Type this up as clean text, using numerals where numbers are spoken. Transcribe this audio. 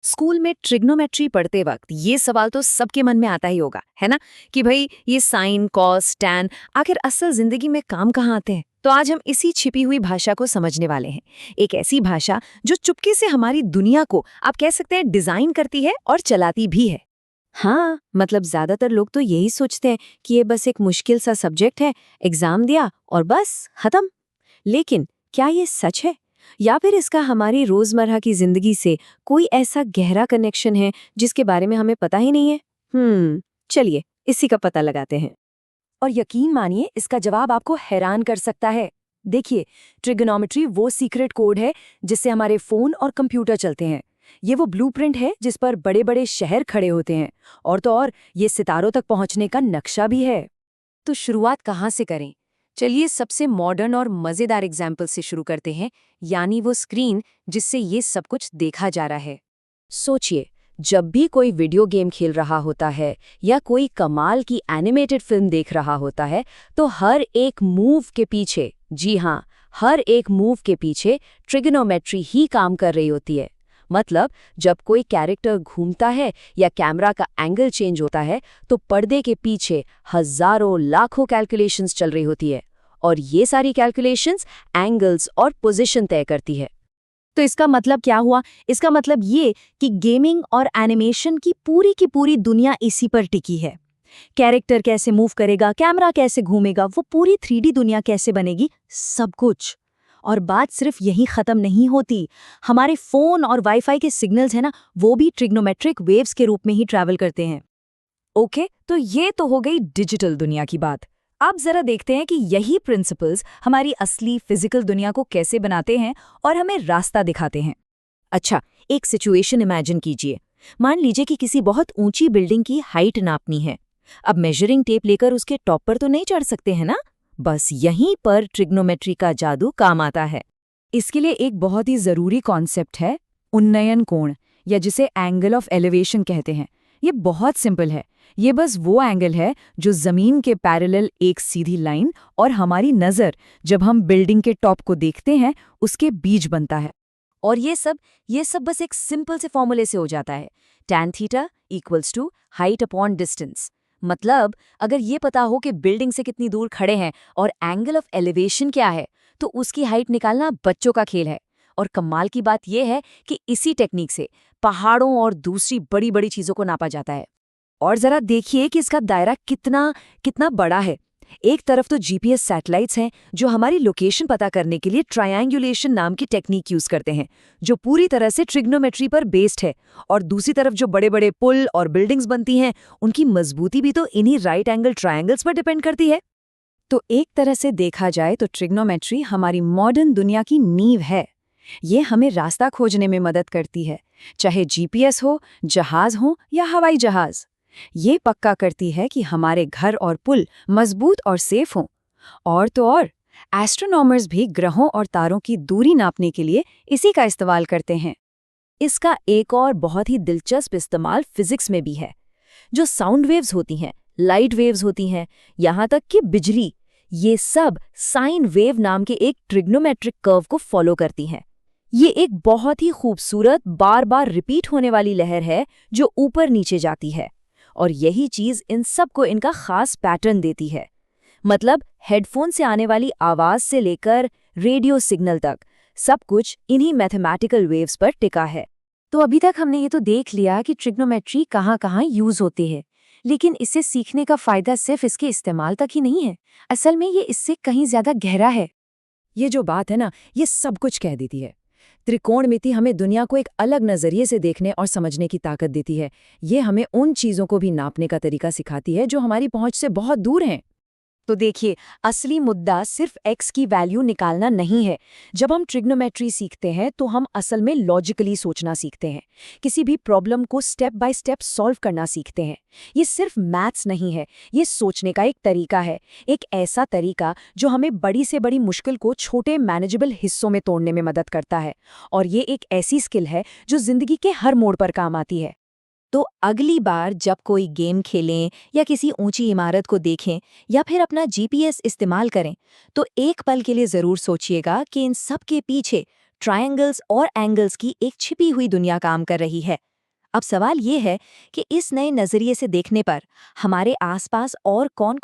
School में trigonometry पढ़ते वक्त ये सवाल तो सबके मन में आता ही होगा, है ना? कि भाई ये साइन, कॉस, टैन आखिर असल जिंदगी में काम कहाँ आते हैं? तो आज हम इसी छिपी हुई भाषा को समझने वाले हैं। एक ऐसी भाषा जो चुपके से हमारी दुनिया को आप कह सकते हैं डिजाइन करती है और चलाती भी है। हाँ, मतलब ज्यादातर लोग तो यही सोचते हैं कि ये बस एक मुश्किल सा सब्जेक्ट है, एग्जाम दिया और बस खत्म। लेकिन क्या ये सच है? या फिर इसका हमारी रोजमर्रा की जिंदगी से कोई ऐसा गहरा कनेक्शन है जिसके बारे में हमें पता ही नहीं है? चलिए इसी का पता लगाते हैं। और यकीन मानिए इसका जवाब आपको हैरान कर सकता है। देखिए, ट्रिगोनोमेट्री वो सीक्रेट कोड है जिससे हमारे फोन और कंप्यूटर चलते हैं। ये वो ब्लूप्रिंट है जिस पर बड़े बड़े शहर खड़े होते हैं, और तो और ये सितारों तक पहुंचने का नक्शा भी है। तो शुरुआत कहाँ से करें? चलिए सबसे मॉडर्न और मजेदार एग्जाम्पल से शुरू करते हैं, यानी वो स्क्रीन जिससे ये सब कुछ देखा जा रहा है। सोचिए, जब भी कोई वीडियो गेम खेल रहा होता है या कोई कमाल की एनिमेटेड फिल्म देख रहा होता है, तो हर एक मूव के पीछे, जी हाँ, हर एक मूव के पीछे ट्रिगोनोमेट्री ही काम कर रही होती है। मतलब जब कोई कैरेक्टर घूमता है या कैमरा का एंगल चेंज होता है, तो पर्दे के पीछे हजारों लाखों कैलकुलेशंस चल रही होती है, और ये सारी कैलकुलेशंस एंगल्स और पोजीशन तय करती है। तो इसका मतलब क्या हुआ? इसका मतलब ये कि गेमिंग और एनिमेशन की पूरी दुनिया इसी पर टिकी है। कैरेक्टर कैसे मूव करेगा, कैमरा कैसे घूमेगा, वो पूरी 3D दुनिया कैसे बनेगी, सब कुछ। और बात सिर्फ यही खत्म नहीं होती। हमारे फोन और वाईफाई के सिग्नल्स है ना, वो भी ट्रिग्नोमेट्रिक वेव्स के रूप में ही ट्रैवल करते हैं। ओके, तो ये तो हो गई डिजिटल दुनिया की बात। अब जरा देखते हैं कि यही प्रिंसिपल्स हमारी असली फिजिकल दुनिया को कैसे बनाते हैं और हमें रास्ता दिखाते हैं। अच्छा, एक सिचुएशन इमेजिन कीजिए। मान लीजिए कि किसी बहुत ऊंची बिल्डिंग की हाइट नापनी है। अब मेजरिंग टेप लेकर उसके टॉप पर तो नहीं चढ़ सकते हैं ना? बस यहीं पर ट्रिग्नोमेट्री का जादू काम आता है। इसके लिए एक बहुत ही जरूरी कॉन्सेप्ट है, उन्नयन कोण, या जिसे एंगल ऑफ एलिवेशन कहते हैं। ये बहुत सिंपल है। ये बस वो एंगल है जो जमीन के पैरेलल एक सीधी लाइन और हमारी नज़र जब हम बिल्डिंग के टॉप को देखते हैं उसके बीच बनता है। और ये सब बस एक सिंपल से फॉर्मूले से हो जाता है। tan theta equals to height upon distance. मतलब अगर ये पता हो कि बिल्डिंग से कितनी दूर खड़े हैं और एंगल ऑफ एलिवेशन क्या है, तो उसकी हाइट निकालना बच्चों का खेल है। और कमाल की बात यह है कि इसी टेक्निक से पहाड़ों और दूसरी बड़ी बड़ी चीजों को नापा जाता है। और जरा देखिए कि इसका दायरा कितना कितना बड़ा है। एक तरफ तो जीपीएस सैटेलाइट्स हैं जो हमारी लोकेशन पता करने के लिए ट्रायंगुलेशन नाम की टेक्निक यूज करते हैं, जो पूरी तरह से ट्रिग्नोमेट्री पर बेस्ड है। और दूसरी तरफ जो बड़े बड़े पुल और बिल्डिंग्स बनती हैं, उनकी मजबूती भी तो इन्हीं राइट एंगल ट्रायंगल्स पर डिपेंड करती है। तो एक तरह से देखा जाए तो ट्रिग्नोमेट्री हमारी मॉडर्न दुनिया की नींव है। ये हमें रास्ता खोजने में मदद करती है, चाहे जीपीएस हो, जहाज हो या हवाई जहाज। ये पक्का करती है कि हमारे घर और पुल मजबूत और सेफ हों। और तो और एस्ट्रोनॉमर्स भी ग्रहों और तारों की दूरी नापने के लिए इसी का इस्तेमाल करते हैं। इसका एक और बहुत ही दिलचस्प इस्तेमाल फिजिक्स में भी है। जो साउंड वेव्स होती हैं, लाइट वेव्स होती हैं, यहाँ तक कि बिजली, ये सब साइन वेव नाम के एक ट्रिग्नोमेट्रिक कर्व को फॉलो करती हैं। ये एक बहुत ही खूबसूरत बार बार रिपीट होने वाली लहर है जो ऊपर नीचे जाती है, और यही चीज इन सब को इनका खास पैटर्न देती है। मतलब हेडफोन से आने वाली आवाज से लेकर रेडियो सिग्नल तक सब कुछ इन्हीं मैथमेटिकल वेव्स पर टिका है। तो अभी तक हमने ये तो देख लिया कि ट्रिग्नोमेट्री कहाँ कहाँ यूज होती है, लेकिन इसे सीखने का फायदा सिर्फ इसके इस्तेमाल तक ही नहीं है। असल में ये इससे कहीं ज्यादा गहरा है। ये जो बात है ना, ये सब कुछ कह देती है। त्रिकोणमिति हमें दुनिया को एक अलग नजरिए से देखने और समझने की ताकत देती है। ये हमें उन चीजों को भी नापने का तरीका सिखाती है जो हमारी पहुंच से बहुत दूर हैं। तो देखिए, असली मुद्दा सिर्फ x की वैल्यू निकालना नहीं है। जब हम ट्रिग्नोमेट्री सीखते हैं तो हम असल में लॉजिकली सोचना सीखते हैं, किसी भी प्रॉब्लम को स्टेप बाय स्टेप सॉल्व करना सीखते हैं। ये सिर्फ मैथ्स नहीं है, ये सोचने का एक तरीका है, एक ऐसा तरीका जो हमें बड़ी से बड़ी मुश्किल को छोटे मैनेजेबल हिस्सों में तोड़ने में मदद करता है। और ये एक ऐसी स्किल है जो जिंदगी के हर मोड़ पर काम आती है। तो अगली बार जब कोई गेम खेलें या किसी ऊंची इमारत को देखें या फिर अपना जीपीएस इस्तेमाल करें, तो एक पल के लिए जरूर सोचिएगा कि इन सब के पीछे ट्रायंगल्स और एंगल्स की एक छिपी हुई दुनिया काम कर रही है। अब सवाल ये है कि इस नए नज़रिए से देखने पर हमारे आसपास और कौन-कौन